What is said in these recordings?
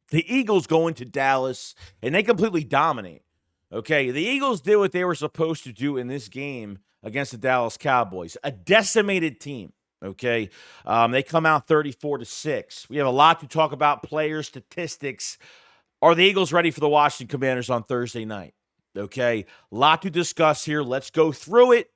The Eagles go into Dallas and they completely dominate. Okay, the Eagles did what they were supposed to do in this game against the Dallas Cowboys, a decimated team. Okay, they come out 34-6. We have a lot to talk about, players, statistics. Are the Eagles ready for the Washington Commanders on Thursday night? Okay, a lot to discuss here. Let's go through it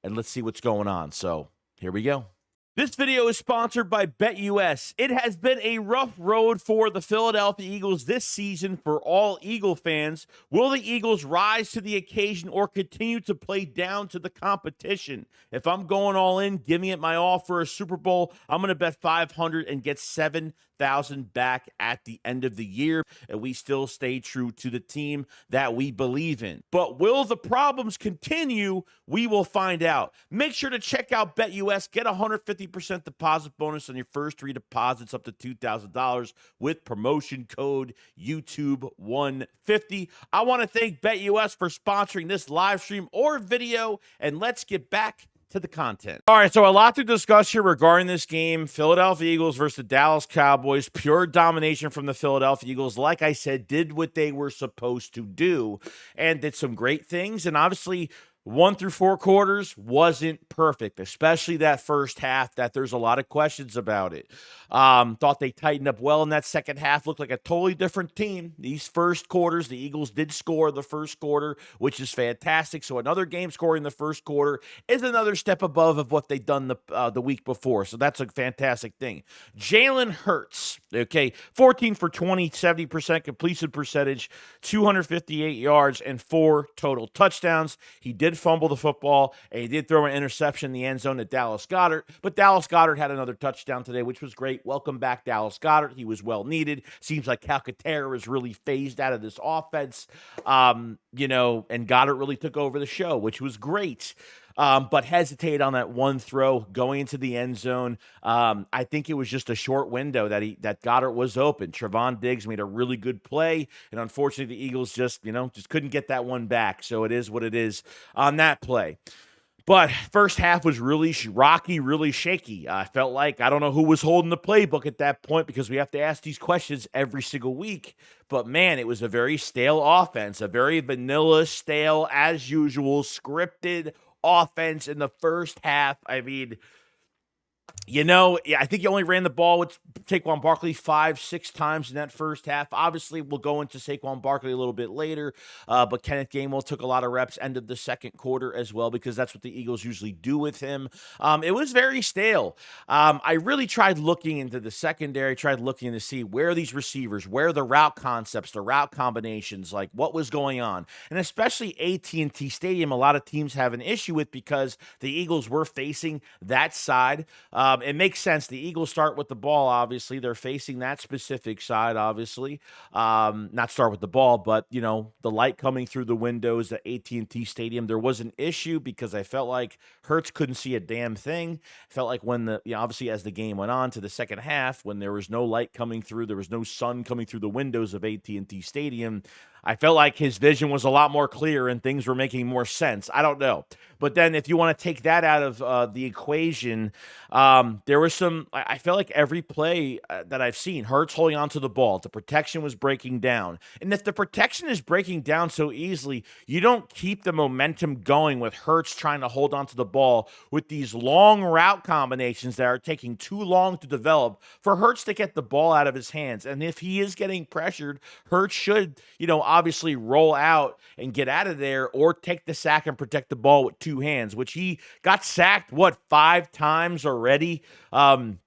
and let's see what's going on. So here we go. This video is sponsored by BetUS. It has been a rough road for the Philadelphia Eagles this season for all Eagle fans. Will the Eagles rise to the occasion or continue to play down to the competition? If I'm going all in, giving it my all for a Super Bowl, I'm going to bet 500 and get 7,000 back at the end of the year, and we still stay true to the team that we believe in. But will the problems continue? We will find out. Make sure to check out BetUS. Get 150% deposit bonus on your first 3 deposits up to $2,000 with promotion code YouTube150. I want to thank BetUS for sponsoring this live stream or video, and let's get back to the content. All right, so a lot to discuss here regarding this game. Philadelphia Eagles versus the Dallas Cowboys. Pure domination from the Philadelphia Eagles. Like I said, did what they were supposed to do and did some great things. And obviously, 1 through 4 quarters wasn't perfect, especially that first half that there's a lot of questions about it. Thought they tightened up well in that second half. Looked like a totally different team. These first quarters, the Eagles did score the first quarter, which is fantastic. So another game scoring the first quarter is another step above of what they've done the week before. So that's a fantastic thing. Jalen Hurts, okay, 14 for 20, 70% completion percentage, 258 yards, and 4 total touchdowns. He did fumble the football, and he did throw an interception in the end zone to Dallas Goedert, but Dallas Goedert had another touchdown today, which was great. Welcome back, Dallas Goedert. He was well needed. Seems like Calcaterra is really phased out of this offense, and Goedert really took over the show, which was great. But hesitated on that one throw going into the end zone. I think it was just a short window that Goedert was open. Trevon Diggs made a really good play, and unfortunately, the Eagles just couldn't get that one back. So it is what it is on that play. But first half was really rocky, really shaky. I felt like I don't know who was holding the playbook at that point because we have to ask these questions every single week. But, man, it was a very stale offense, a very vanilla, stale, as usual, scripted offense in the first half. I mean, I think he only ran the ball with Saquon Barkley 5-6 times in that first half. Obviously, we'll go into Saquon Barkley a little bit later, but Kenneth Gainwell took a lot of reps end of the second quarter as well because that's what the Eagles usually do with him. It was very stale. I really tried looking into the secondary, tried looking to see where are these receivers, where are the route concepts, the route combinations, like what was going on. And especially AT&T Stadium, a lot of teams have an issue with because the Eagles were facing that side. It makes sense. The Eagles start with the ball, obviously. They're facing that specific side, obviously. Not start with the ball, but, the light coming through the windows at AT&T Stadium. There was an issue because I felt like Hurts couldn't see a damn thing. I felt like when obviously as the game went on to the second half, when there was no light coming through, there was no sun coming through the windows of AT&T Stadium, I felt like his vision was a lot more clear and things were making more sense. I don't know. But then if you want to take that out of the equation, there was I felt like every play that I've seen, Hurts holding onto the ball, the protection was breaking down. And if the protection is breaking down so easily, you don't keep the momentum going with Hurts trying to hold onto the ball with these long route combinations that are taking too long to develop for Hurts to get the ball out of his hands. And if he is getting pressured, Hurts should, obviously roll out and get out of there or take the sack and protect the ball with 2 hands, which he got sacked, 5 times already? In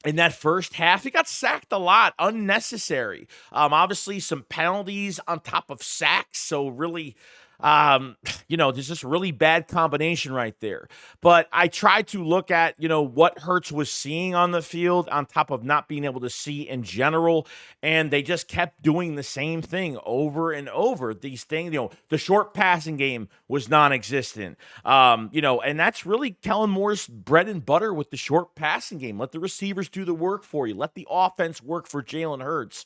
that first half, he got sacked a lot, unnecessary. Obviously, some penalties on top of sacks. So really, there's this really bad combination right there. But I tried to look at, what Hurts was seeing on the field on top of not being able to see in general. And they just kept doing the same thing over and over. These things, the short passing game was non-existent. And that's really Kellen Moore's bread and butter with the short passing game. Let the receivers do the work for you. Let the offense work for Jalen Hurts.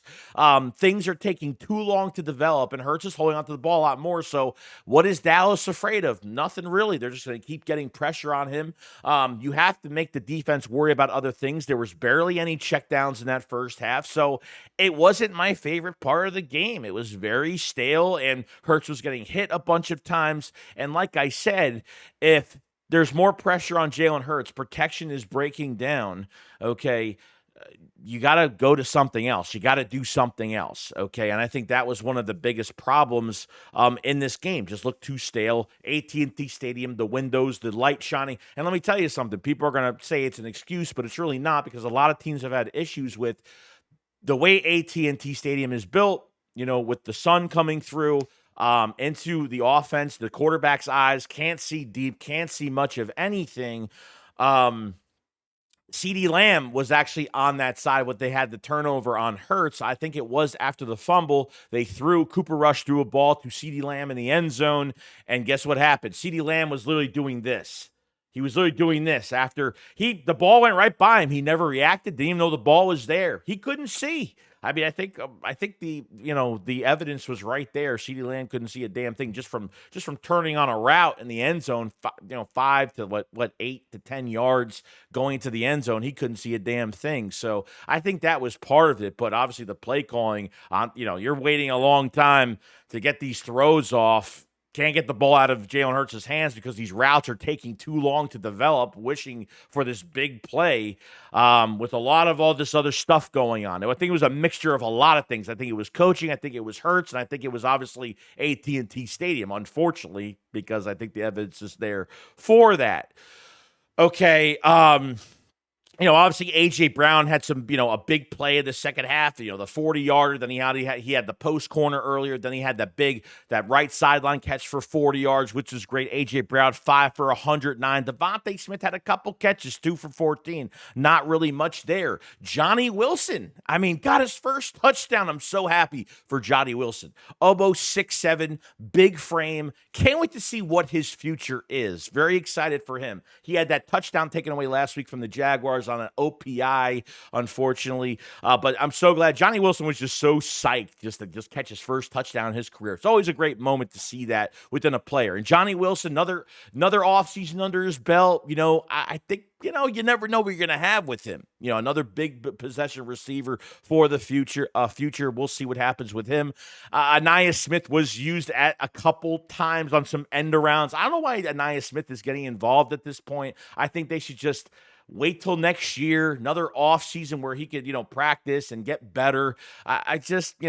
Things are taking too long to develop, and Hurts is holding onto the ball a lot more. So What is Dallas afraid of? Nothing really. They're just going to keep getting pressure on him. You have to make the defense worry about other things. There was barely any checkdowns in that first half, so it wasn't my favorite part of the game. It was very stale, and Hurts was getting hit a bunch of times. And like I said, if there's more pressure on Jalen Hurts, protection is breaking down, okay, you got to go to something else. You got to do something else, okay? And I think that was one of the biggest problems in this game. Just looked too stale. AT&T Stadium, the windows, the light shining. And let me tell you something. People are going to say it's an excuse, but it's really not, because a lot of teams have had issues with the way AT&T Stadium is built, with the sun coming through into the offense, the quarterback's eyes, can't see deep, can't see much of anything. CeeDee Lamb was actually on that side. What they had the turnover on Hurts, I think it was after the fumble. Cooper Rush threw a ball to CeeDee Lamb in the end zone, and guess what happened? CeeDee Lamb was literally doing this. He was literally doing this after the ball went right by him. He never reacted, didn't even know the ball was there. He couldn't see. I mean, I think the evidence was right there. CeeDee Lamb couldn't see a damn thing just from turning on a route in the end zone. 5 to 8 to 10 yards going to the end zone. He couldn't see a damn thing. So I think that was part of it. But obviously the play calling, you're waiting a long time to get these throws off. Can't get the ball out of Jalen Hurts' hands because these routes are taking too long to develop, wishing for this big play with a lot of all this other stuff going on. I think it was a mixture of a lot of things. I think it was coaching. I think it was Hurts. And I think it was obviously AT&T Stadium, unfortunately, because I think the evidence is there for that. Okay, obviously A.J. Brown had some, a big play in the second half, the 40-yarder. Then he had the post corner earlier. Then he had that right sideline catch for 40 yards, which was great. A.J. Brown, 5 for 109. Devontae Smith had a couple catches, 2 for 14. Not really much there. Johnny Wilson, got his first touchdown. I'm so happy for Johnny Wilson. Obo, 6'7", big frame. Can't wait to see what his future is. Very excited for him. He had that touchdown taken away last week from the Jaguars on an OPI, unfortunately. But I'm so glad. Johnny Wilson was just so psyched just to catch his first touchdown in his career. It's always a great moment to see that within a player. And Johnny Wilson, another offseason under his belt. I think, you never know what you're going to have with him. Another big possession receiver for the future. We'll see what happens with him. Anaya Smith was used at a couple times on some end arounds. I don't know why Anaya Smith is getting involved at this point. I think they should just wait till next year, another off season where he could, practice and get better. I just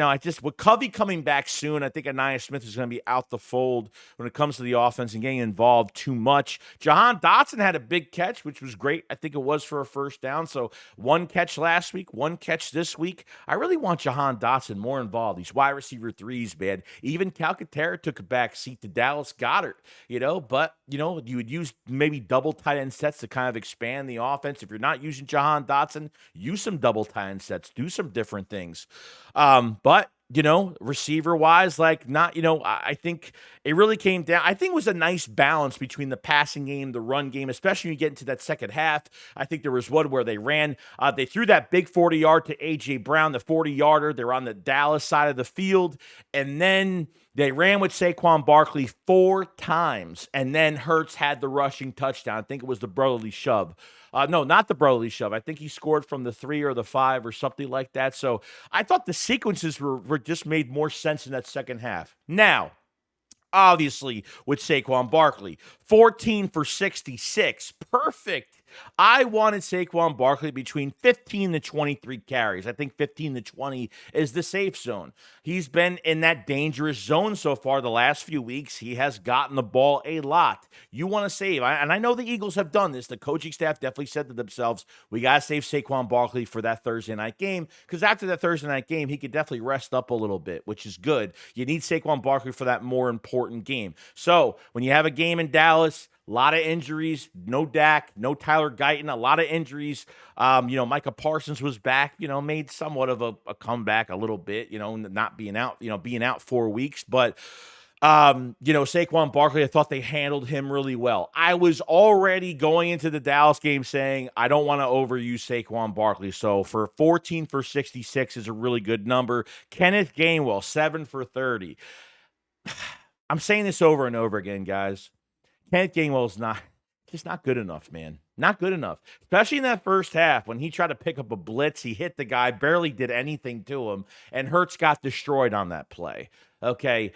with Covey coming back soon, I think Anaya Smith is going to be out the fold when it comes to the offense and getting involved too much. Jahan Dotson had a big catch, which was great. I think it was for a first down. So 1 catch last week, 1 catch this week. I really want Jahan Dotson more involved. These wide receiver threes, man. Even Calcaterra took a back seat to Dallas Goedert, but, you would use maybe double tight end sets to kind of expand the offense. If you're not using Jahan Dotson, use some double tight end sets, do some different things. But receiver wise, I think it really came down. I think it was a nice balance between the passing game, the run game, especially when you get into that second half. I think there was one where they ran, they threw that big 40-yard to A.J. Brown, the 40-yarder. They're on the Dallas side of the field. And then they ran with Saquon Barkley 4 times. And then Hurts had the rushing touchdown. I think it was the brotherly shove. No, not the brotherly shove. I think he scored from the 3 or the 5 or something like that. So I thought the sequences were just made more sense in that second half. Now, obviously, with Saquon Barkley, 14 for 66. Perfect. I wanted Saquon Barkley between 15 to 23 carries. I think 15 to 20 is the safe zone. He's been in that dangerous zone so far the last few weeks. He has gotten the ball a lot. You want to save, and I know the Eagles have done this. The coaching staff definitely said to themselves, we got to save Saquon Barkley for that Thursday night game, because after that Thursday night game, he could definitely rest up a little bit, which is good. You need Saquon Barkley for that more important game. So when you have a game in Dallas, a lot of injuries, no Dak, no Tyler Guyton, a lot of injuries. Micah Parsons was back, made somewhat of a comeback a little bit, not being out, being out 4 weeks. But, Saquon Barkley, I thought they handled him really well. I was already going into the Dallas game saying, I don't want to overuse Saquon Barkley. So for 14 for 66 is a really good number. Kenneth Gainwell, 7 for 30. I'm saying this over and over again, guys. Kenneth Gainwell's not good enough, man. Not good enough. Especially in that first half when he tried to pick up a blitz, he hit the guy, barely did anything to him, and Hurts got destroyed on that play. Okay.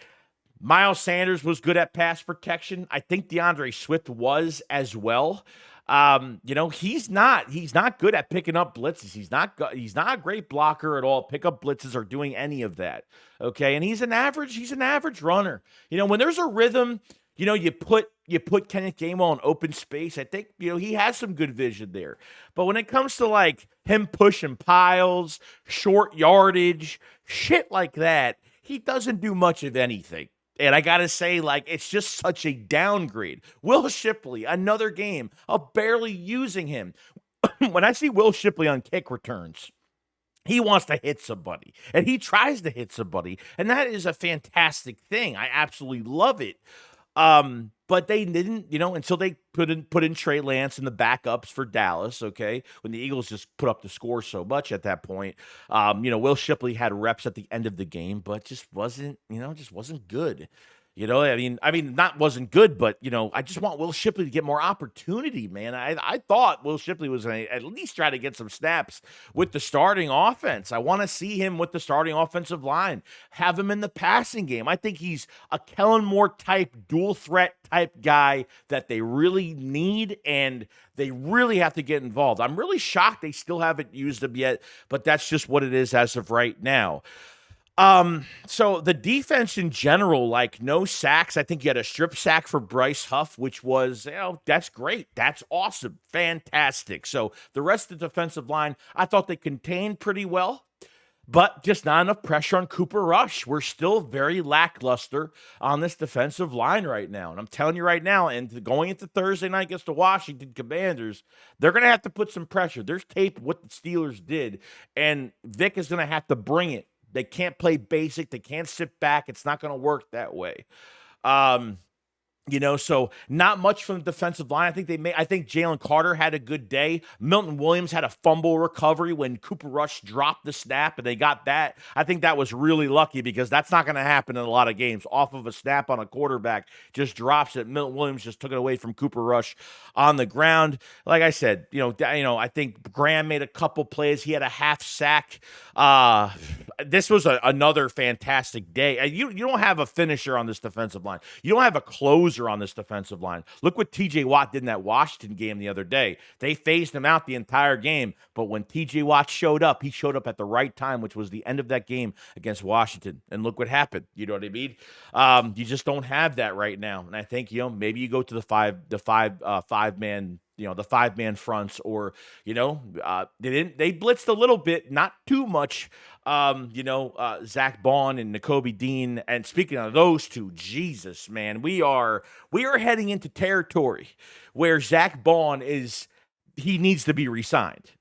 Miles Sanders was good at pass protection. I think DeAndre Swift was as well. He's not good at picking up blitzes. He's not a great blocker at all. Pick up blitzes or doing any of that. Okay, and he's an average runner. When there's a rhythm, you put Kenneth Gainwell in open space. I think he has some good vision there. But when it comes to like him pushing piles, short yardage, shit like that, he doesn't do much of anything. And I got to say, like, it's just such a downgrade. Will Shipley, another game of barely using him. When I see Will Shipley on kick returns, he wants to hit somebody, and he tries to hit somebody, and that is a fantastic thing. I absolutely love it. But they didn't, until they put in Trey Lance in the backups for Dallas. Okay, when the Eagles just put up the score so much at that point, Will Shipley had reps at the end of the game, but just wasn't good. Not wasn't good, but I just want Will Shipley to get more opportunity, man. I thought Will Shipley was going to at least try to get some snaps with the starting offense. I want to see him with the starting offensive line, have him in the passing game. I think he's a Kellen Moore type, dual threat type guy that they really need, and they really have to get involved. I'm really shocked they still haven't used him yet, but that's just what it is as of right now. So the defense in general, like no sacks. I think you had a strip sack for Bryce Huff, which was, that's great. That's awesome. Fantastic. So the rest of the defensive line, I thought they contained pretty well, but just not enough pressure on Cooper Rush. We're still very lackluster on this defensive line right now. And I'm telling you right now, and going into Thursday night against the Washington Commanders, they're going to have to put some pressure. There's tape of what the Steelers did, and Vic is going to have to bring it. They can't play basic. They can't sit back. It's not going to work that way. Um, so not much from the defensive line. I think Jalen Carter had a good day. Milton Williams had a fumble recovery when Cooper Rush dropped the snap, and they got that. I think that was really lucky because that's not going to happen in a lot of games. Off of a snap on a quarterback, just drops it. Milton Williams just took it away from Cooper Rush on the ground. Like I said, I think Graham made a couple plays. He had a half sack. This was another fantastic day. You don't have a finisher on this defensive line. You don't have a closer on this defensive line. Look what TJ Watt did in that Washington game the other day. They phased him out the entire game, but when TJ Watt showed up, he showed up at the right time, which was the end of that game against Washington. And look what happened. You know what I mean? You just don't have that right now. And I think, maybe you go to the five-man fronts, or they blitzed a little bit, not too much. Zach Bond and Nakobe Dean. And speaking of those two, Jesus, man, we are heading into territory where Zach Bond he needs to be re-signed.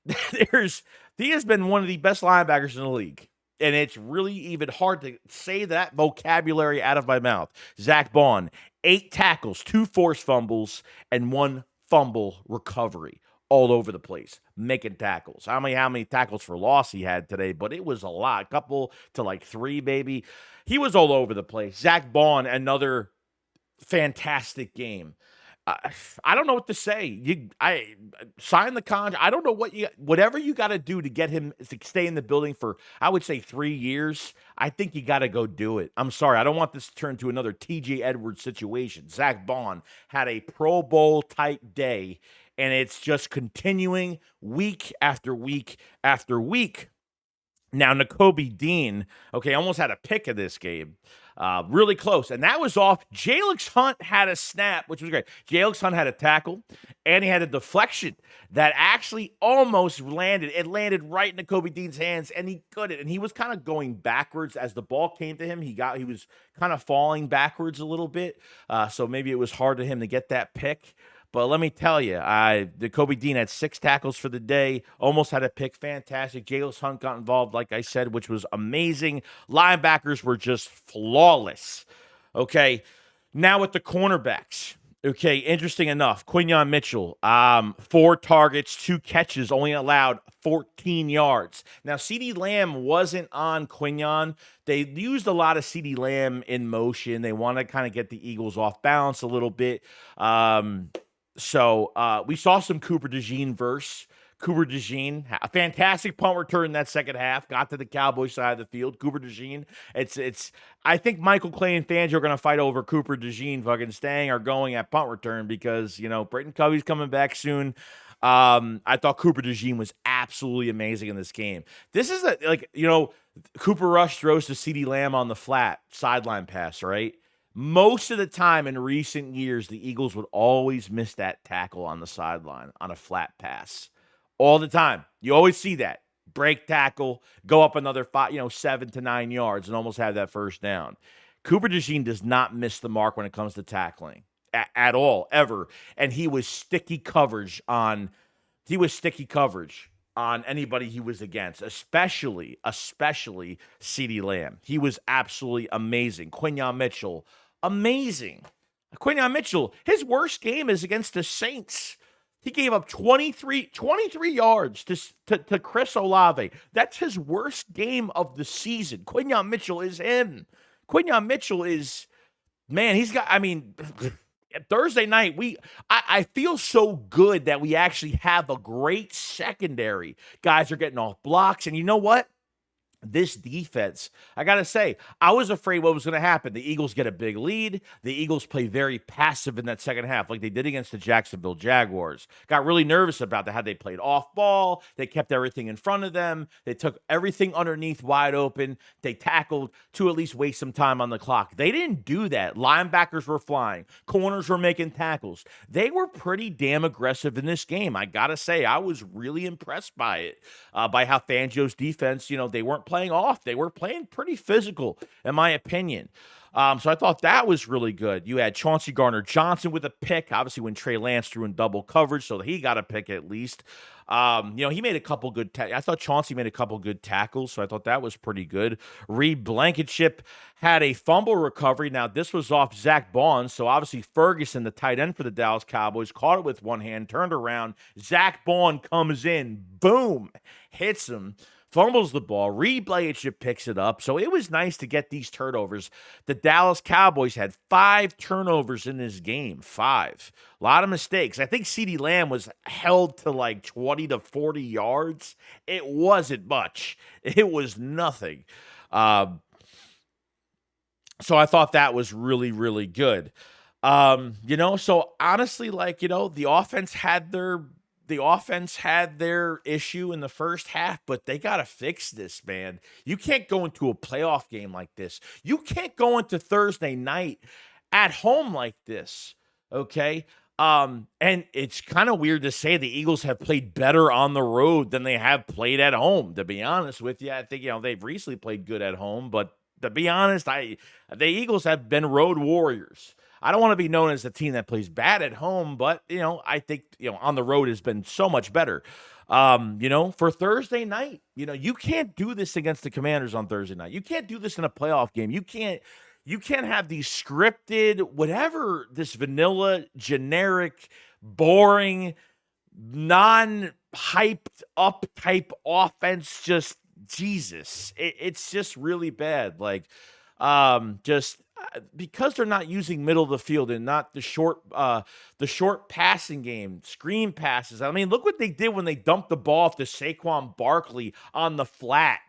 He has been one of the best linebackers in the league. And it's really even hard to say that vocabulary out of my mouth. Zach Bond, 8 tackles, 2 forced fumbles, and 1 fumble recovery. All over the place, making tackles. How many tackles for loss he had today, but it was a lot. A couple to like 3, maybe. He was all over the place. Zach Bond, another fantastic game. I don't know what to say. I sign the contract. I don't know whatever you got to do to get him to stay in the building for, I would say 3 years. I think you got to go do it. I'm sorry. I don't want this to turn to another TJ Edwards situation. Zach Bond had a Pro Bowl type day, and it's just continuing week after week after week. Now, Nakobe Dean, almost had a pick of this game. Really close. And that was off. Jalix Hunt had a snap, which was great. Jalix Hunt had a tackle, and he had a deflection that actually almost landed. It landed right in Nakobe Dean's hands, and he couldn't. And he was kind of going backwards as the ball came to him. He was kind of falling backwards a little bit. So maybe it was hard to him to get that pick. But let me tell you, Nakobe Dean had 6 tackles for the day, almost had a pick. Fantastic. Jalix Hunt got involved, like I said, which was amazing. Linebackers were just flawless. Okay, now with the cornerbacks. Okay, interesting enough. Quinyon Mitchell, 4 targets, 2 catches, only allowed 14 yards. Now, CeeDee Lamb wasn't on Quinyon. They used a lot of CeeDee Lamb in motion. They want to kind of get the Eagles off balance a little bit. So we saw some Cooper DeJean verse. Cooper DeJean, a fantastic punt return in that second half, got to the Cowboys side of the field. Cooper DeJean, it's. I think Michael Clay and Fangio are going to fight over Cooper DeJean fucking staying or going at punt return because, Britton Covey's coming back soon. I thought Cooper DeJean was absolutely amazing in this game. This is Cooper Rush throws to CeeDee Lamb on the flat sideline pass, right? Most of the time in recent years, the Eagles would always miss that tackle on the sideline on a flat pass. All the time. You always see that. Break tackle, go up another 7 to 9 yards and almost have that first down. Cooper DeJean does not miss the mark when it comes to tackling at all, ever. And he was sticky coverage on anybody he was against, especially CeeDee Lamb. He was absolutely amazing. Quinyon Mitchell, amazing. Quinyon Mitchell, his worst game is against the Saints. He gave up 23 yards to Chris Olave. That's his worst game of the season. Quinyon Mitchell is him. Quinyon Mitchell is, man, Thursday night, I feel so good that we actually have a great secondary. Guys are getting off blocks, and you know what? This defense, I got to say, I was afraid what was going to happen. The Eagles get a big lead. The Eagles play very passive in that second half, like they did against the Jacksonville Jaguars. Got really nervous about that, how they played off ball. They kept everything in front of them. They took everything underneath wide open. They tackled to at least waste some time on the clock. They didn't do that. Linebackers were flying. Corners were making tackles. They were pretty damn aggressive in this game. I got to say, I was really impressed by it, by how Fangio's defense, they weren't playing off. They were playing pretty physical, in my opinion. So I thought that was really good. You had Chauncey Gardner-Johnson with a pick, obviously when Trey Lance threw in double coverage, so he got a pick at least. He made a couple good I thought Chauncey made a couple good tackles, so I thought that was pretty good. Reed Blankenship had a fumble recovery. Now, this was off Zach Bond, so obviously Ferguson, the tight end for the Dallas Cowboys, caught it with one hand, turned around. Zach Bond comes in, boom, hits him. Fumbles the ball. Reed Blankenship picks it up. So it was nice to get these turnovers. The Dallas Cowboys had 5 turnovers in this game. 5. A lot of mistakes. I think CeeDee Lamb was held to like 20 to 40 yards. It wasn't much. It was nothing. So I thought that was really, really good. So honestly, the offense had their issue in the first half, but they got to fix this, man. You can't go into a playoff game like this. You can't go into Thursday night at home like this, okay? And it's kind of weird to say the Eagles have played better on the road than they have played at home, to be honest with you. I think, they've recently played good at home, but to be honest, the Eagles have been road warriors. I don't want to be known as a team that plays bad at home, but, I think, on the road has been so much better. For Thursday night, you can't do this against the Commanders on Thursday night. You can't do this in a playoff game. You can't have these scripted, whatever, this vanilla, generic, boring, non-hyped up type offense. Just, Jesus. It's just really bad. Because they're not using middle of the field and not the short passing game, screen passes. I mean, look what they did when they dumped the ball off to Saquon Barkley on the flat.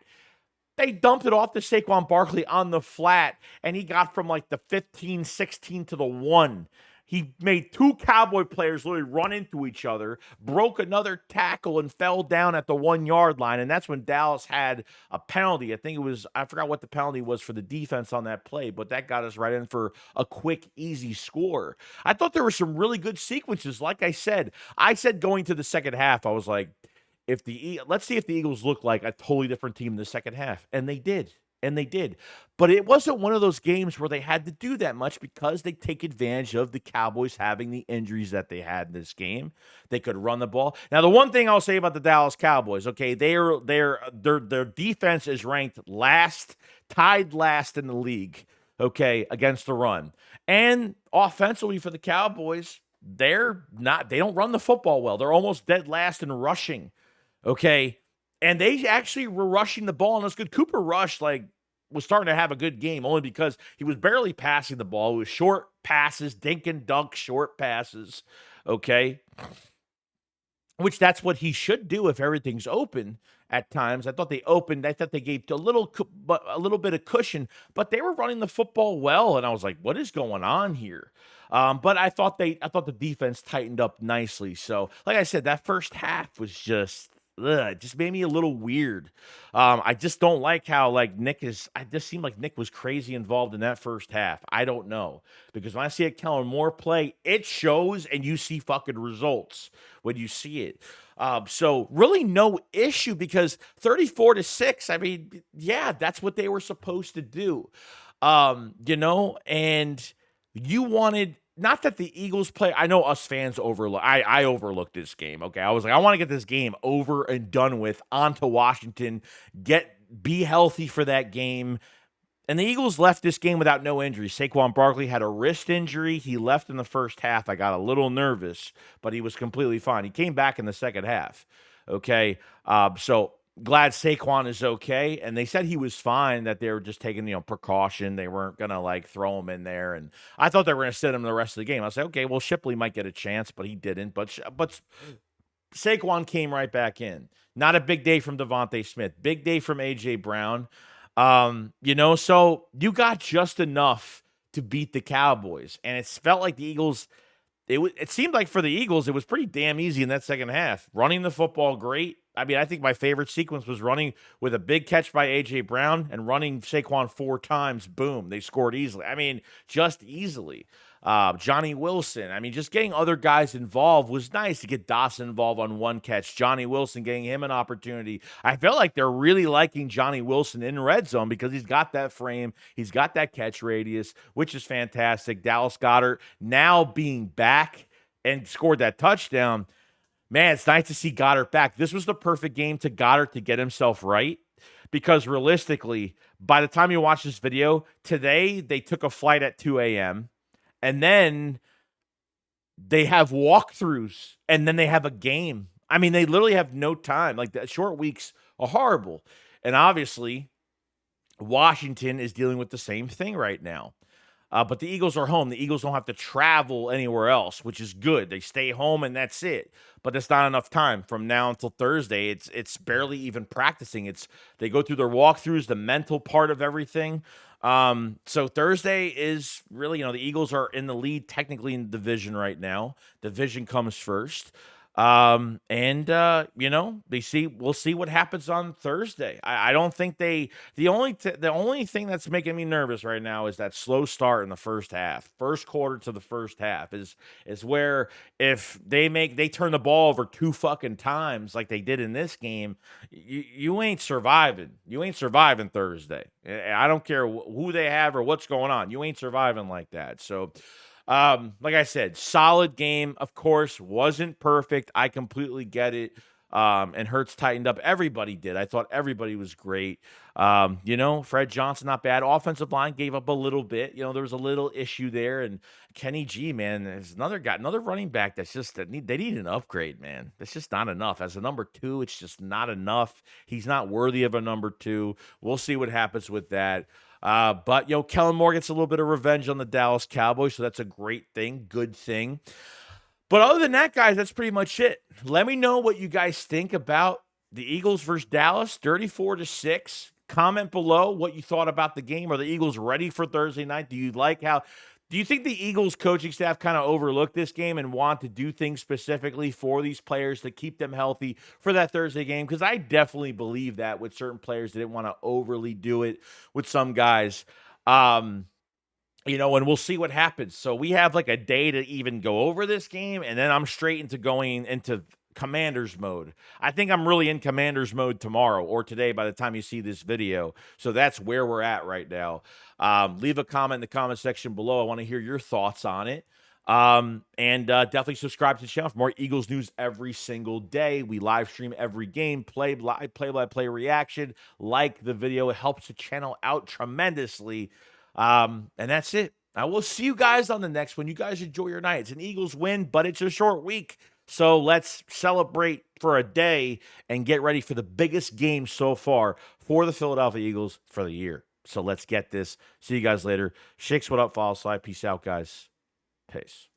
They dumped it off to Saquon Barkley on the flat, and he got from like the 15, 16 to the 1. He made 2 Cowboy players literally run into each other, broke another tackle, and fell down at the 1-yard line. And that's when Dallas had a penalty. I forgot what the penalty was for the defense on that play, but that got us right in for a quick, easy score. I thought there were some really good sequences. Like I said going to the second half, I was like, let's see if the Eagles look like a totally different team in the second half. And they did. But it wasn't one of those games where they had to do that much because they take advantage of the Cowboys having the injuries that they had in this game. They could run the ball. Now, the one thing I'll say about the Dallas Cowboys, okay, their defense is ranked tied last in the league. okay, against the run. And offensively for the Cowboys, they don't run the football well. They're almost dead last in rushing, okay? And they actually were rushing the ball, and it was good. Cooper Rush, like, was starting to have a good game only because he was barely passing the ball. It was short passes, dink and dunk short passes, okay? Which that's what he should do if everything's open at times. I thought they opened. I thought they gave a little bit of cushion, but they were running the football well, and I was like, "What is going on here?" But I thought the defense tightened up nicely. So, like I said, that first half was just. Ugh, it just made me a little weird. I just don't like how like Nick is. I just seemed like Nick was crazy involved in that first half. I don't know because when I see a Kellen Moore play, it shows, and you see fucking results when you see it. So really no issue because 34-6, I mean, yeah, that's what they were supposed to do. And you wanted not that the Eagles play. I know us fans overlook. I overlooked this game. Okay. I was like, I want to get this game over and done with, on to Washington, be healthy for that game. And the Eagles left this game without no injury. Saquon Barkley had a wrist injury. He left in the first half. I got a little nervous, but he was completely fine. He came back in the second half. Okay. So glad Saquon is okay. And they said he was fine, that they were just taking, precaution. They weren't going to like throw him in there. And I thought they were going to sit him the rest of the game. I was like, okay, well, Shipley might get a chance, but he didn't. But Saquon came right back in. Not a big day from Devontae Smith. Big day from A.J. Brown. So you got just enough to beat the Cowboys. And it felt like the Eagles, it seemed like for the Eagles, it was pretty damn easy in that second half. Running the football, great. I mean, I think my favorite sequence was running with a big catch by A.J. Brown and running Saquon 4 times. Boom, they scored easily. I mean, just easily. Johnny Wilson. I mean, just getting other guys involved was nice to get Dawson involved on one catch. Johnny Wilson getting him an opportunity. I felt like they're really liking Johnny Wilson in red zone because he's got that frame. He's got that catch radius, which is fantastic. Dallas Goedert now being back and scored that touchdown. Man, it's nice to see Goddard back. This was the perfect game to Goddard to get himself right because realistically, by the time you watch this video, today they took a flight at 2 a.m., and then they have walkthroughs, and then they have a game. I mean, they literally have no time. Like, the short weeks are horrible. And obviously, Washington is dealing with the same thing right now. But the Eagles are home. The Eagles don't have to travel anywhere else, which is good. They stay home and that's it. But that's not enough time from now until Thursday. It's barely even practicing. They go through their walkthroughs, the mental part of everything. So Thursday is really, the Eagles are in the lead technically in the division right now. Division comes first. We'll see what happens on Thursday. I don't think the only thing that's making me nervous right now is that slow start in the first half. First quarter to the first half is where if they turn the ball over 2 fucking times like they did in this game, you ain't surviving. You ain't surviving Thursday. I don't care who they have or what's going on. You ain't surviving like that. So like I said, solid game, of course, wasn't perfect. I completely get it. And Hurts tightened up. Everybody did. I thought everybody was great. Fred Johnson, not bad. Offensive line gave up a little bit. There was a little issue there. And Kenny G, man, is another running back that's just, they need an upgrade, man. That's just not enough. As a number 2, it's just not enough. He's not worthy of a number 2. We'll see what happens with that. But Kellen Moore gets a little bit of revenge on the Dallas Cowboys, so that's a great thing, good thing. But other than that, guys, that's pretty much it. Let me know what you guys think about the Eagles versus Dallas, 34-6. Comment below what you thought about the game. Are the Eagles ready for Thursday night? Do you think the Eagles coaching staff kind of overlooked this game and want to do things specifically for these players to keep them healthy for that Thursday game? Because I definitely believe that with certain players, they didn't want to overly do it with some guys. And we'll see what happens. So we have like a day to even go over this game, and then I'm straight into going into Commanders mode. I think I'm really in Commanders mode tomorrow or today by the time you see this video. So that's where we're at right now. Leave a comment in the comment section below. I want to hear your thoughts on it. And definitely subscribe to the channel for more Eagles news every single day. We live stream every game, play-by-play reaction. Like the video. It helps the channel out tremendously. And that's it. I will see you guys on the next one. You guys enjoy your night. It's an Eagles win, but it's a short week. So let's celebrate for a day and get ready for the biggest game so far for the Philadelphia Eagles for the year. So let's get this. See you guys later. Shakes, what up? Follow slide. Peace out, guys. Peace.